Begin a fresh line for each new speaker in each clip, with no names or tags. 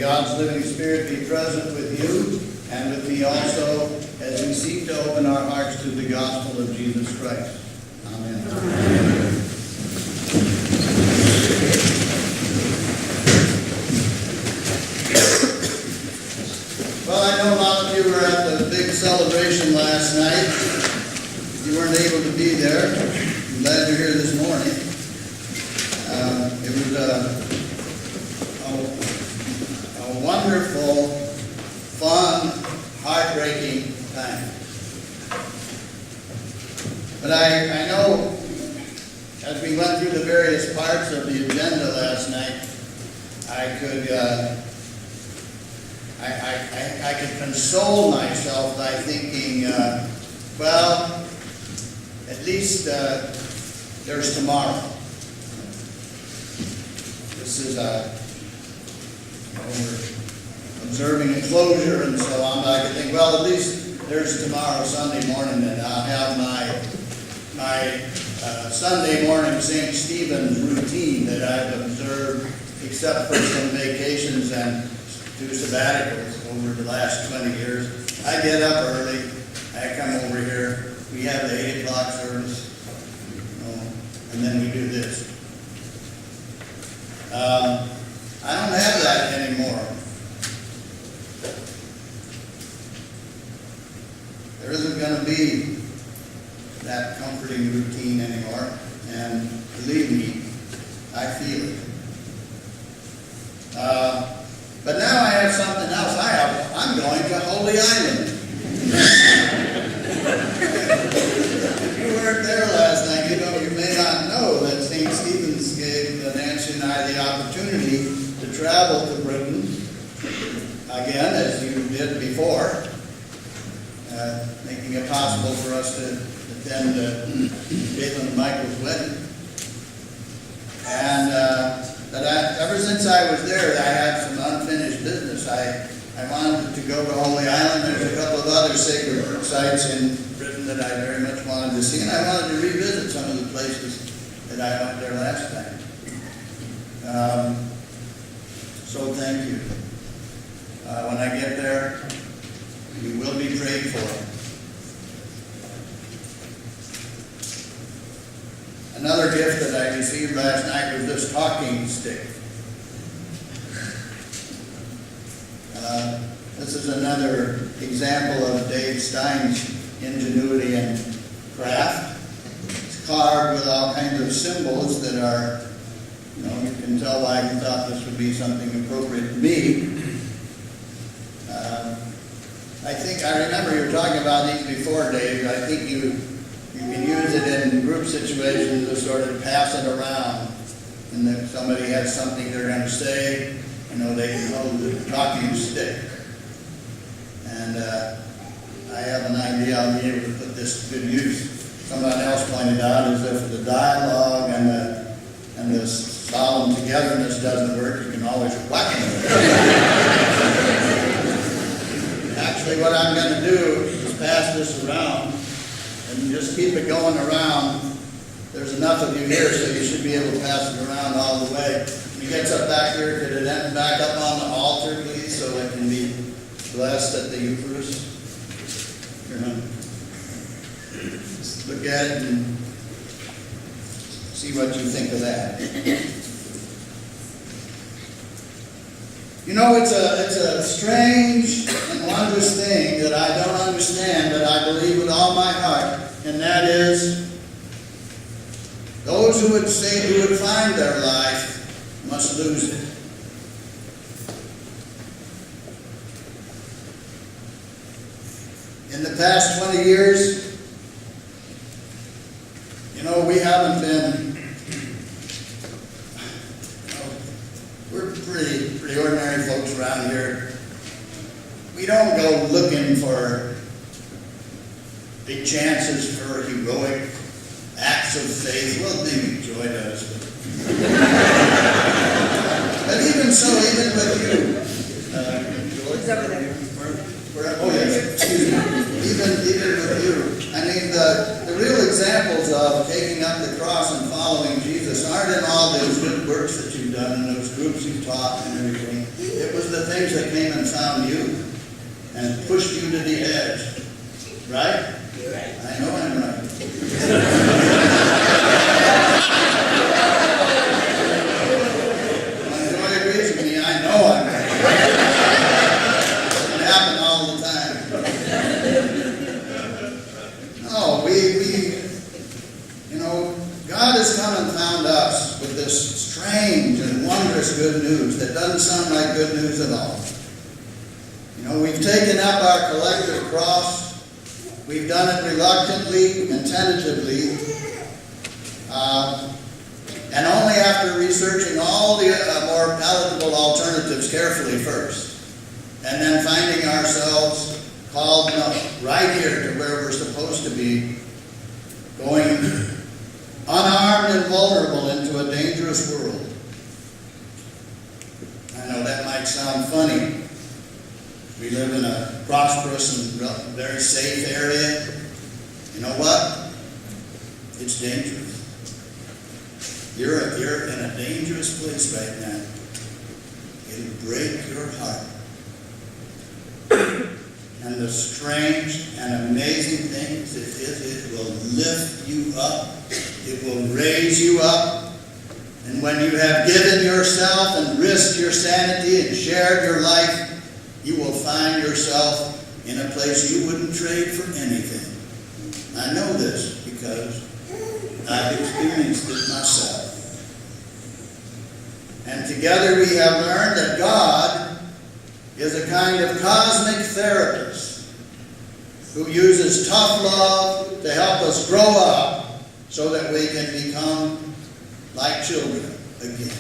God's living Spirit be present with you and with me also as we seek to open our hearts to the gospel of Jesus Christ. Amen. Well, I know a lot of you were at the big celebration last night. If you weren't able to be there, I'm glad you're here this morning. It was a wonderful, fun, heartbreaking time. But I know as we went through the various parts of the agenda last night, I could console myself by thinking, well, at least there's tomorrow. This is we're observing a closure and so on. But I could think, well, at least there's tomorrow, Sunday morning, and I'll have my Sunday morning St. Stephen's routine that I've observed, except for some vacations and 2 sabbaticals over the last 20 years. I get up early. I come over here. We have the 8 o'clock service, and then we do this. I don't have that anymore. There isn't going to be that comforting routine anymore, and believe me, I feel it. But now I have something else. I'm going to Holy Island. If you weren't there last night, you may not know that St. Stephen's gave Nancy and I the opportunity to travel to Britain again, as you did before, making it possible for us to attend Caitlin and Michael's wedding. And ever since I was there, I had some unfinished business. I wanted to go to Holy Island. There's a couple of other sacred sites in Britain that I very much wanted to see, and I wanted to revisit some of the places that I went there last time. So thank you. When I get there, you will be prayed for. Another gift that I received last night was this talking stick. This is another example of Dave Stein's ingenuity and craft. It's carved with all kinds of symbols that are, you can tell why he thought this would be something appropriate to me. I remember you were talking about these before, Dave. I think you can use it in group situations to sort of pass it around. And if somebody has something they're going to say, they can hold the talking stick. And I have an idea I'll be able to put this to good use. Someone else pointed out is if the dialogue and the solemn togetherness doesn't work, you can always whack it. Actually, what I'm going to do is pass this around and just keep it going around. There's enough of you here, so you should be able to pass it around all the way. When he gets up back here, could it end back up on the altar, please, so it can be blessed at the Eucharist? Just look at it and see what you think of that. It's a strange and wondrous thing that I don't understand, but I believe with all my heart, and that is, those who would find their life must lose it. In the past 20 years, we haven't been, we're pretty ordinary folks around here. We don't go looking for big chances for heroic acts of faith. Well, maybe Joy does. But even so, even with you, Joy, oh yes, excuse me. Even with you, the real examples of taking up the cross and following Jesus aren't in all those good works that you've done and those groups you've taught and everything. It was Those are the things that came and found you and pushed you to the edge. Right? I know I'm right. When Joy agrees with me, I know I'm right. It happens all the time. No, God has come and found us with this strange and wondrous good news that doesn't sound like good news at all. We've taken up our collective cross. We've done it reluctantly and tentatively, and only after researching all the more palatable alternatives carefully first, and then finding ourselves called right here to where we're supposed to be, going unarmed and vulnerable into a dangerous world. I know that might sound funny. We live in a prosperous and very safe area. You know what? It's dangerous. You're in a dangerous place right now. It'll break your heart. And the strange and amazing thing is it will lift you up. It will raise you up. And when you have given yourself and risked your sanity and shared your life, you will find yourself in a place you wouldn't trade for anything. I know this because I've experienced it myself. And together we have learned that God is a kind of cosmic therapist who uses tough love to help us grow up so that we can become like children again.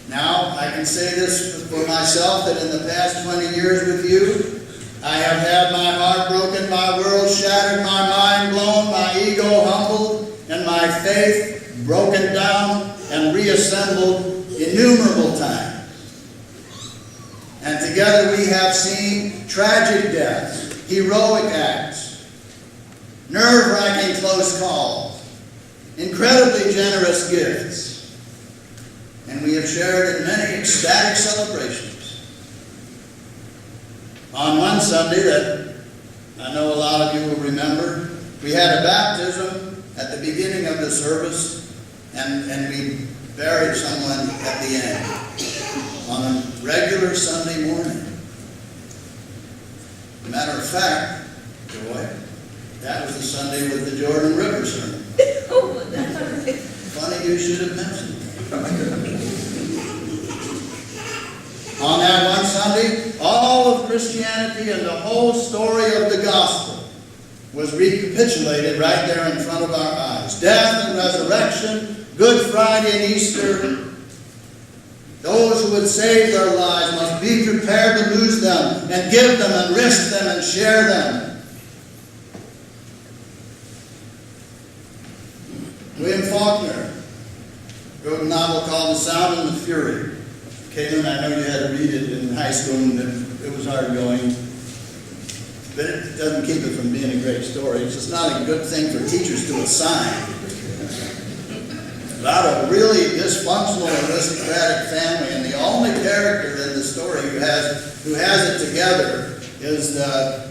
Now, I can say this for myself, that in the past 20 years with you, I have had my heart broken, my world shattered, my mind blown, my ego humbled, and my faith broken down and reassembled innumerable times. And together we have seen tragic deaths, heroic acts, nerve-wracking close calls, incredibly generous gifts. And we have shared in many ecstatic celebrations. On one Sunday that I know a lot of you will remember, we had a baptism at the beginning of the service, and we buried someone at the end on a regular Sunday morning. As a matter of fact, Joy, that was the Sunday with the Jordan River sermon. Funny you should have mentioned it. On that one Sunday, all of Christianity and the whole story of the gospel was recapitulated right there in front of our eyes. Death and resurrection, Good Friday and Easter. Those who would save their lives must be prepared to lose them and give them and risk them and share them. William Faulkner wrote a novel called The Sound and the Fury. Caitlin, I know you had to read it in high school and it was hard going. But it doesn't keep it from being a great story. It's just not a good thing for teachers to assign. About a really dysfunctional aristocratic family, and the only character in the story who has it together is the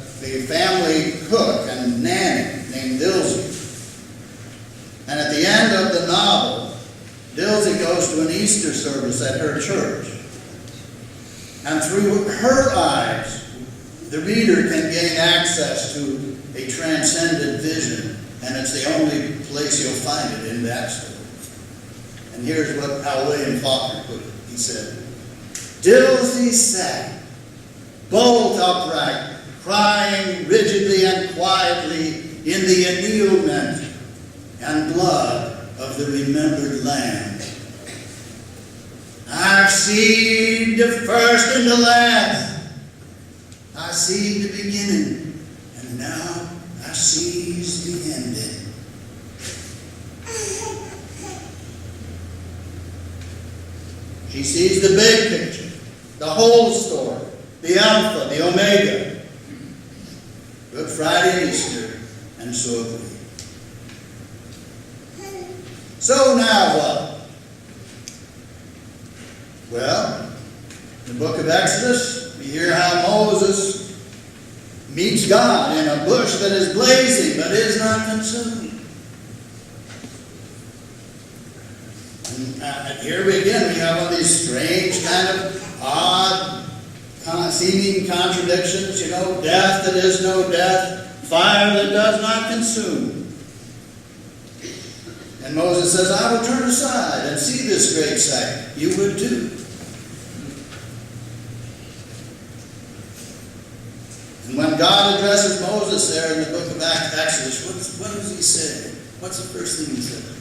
family cook and nanny named Dilsey. And at the end of the novel, Dilsey goes to an Easter service at her church. And through her eyes, the reader can gain access to a transcendent vision, and it's the only place you'll find it in that story. And here's how William Faulkner put it. He said, Dilsey sat, bolt upright, crying rigidly and quietly in the annealment and blood of the remembered land. I've seen the first and the last. I see the beginning, and now I sees the ending. She sees the big picture, the whole story, the Alpha, the Omega, Good Friday, Easter, and so have we. So now what? Well, in the book of Exodus, we hear how Moses meets God in a bush that is blazing but is not consumed. And here we have one of these strange, kind of odd, seeming contradictions, death that is no death, fire that does not consume. And Moses says, I will turn aside and see this great sight. You would too. And when God addresses Moses there in the book of Exodus, what does he say? What's the first thing he says?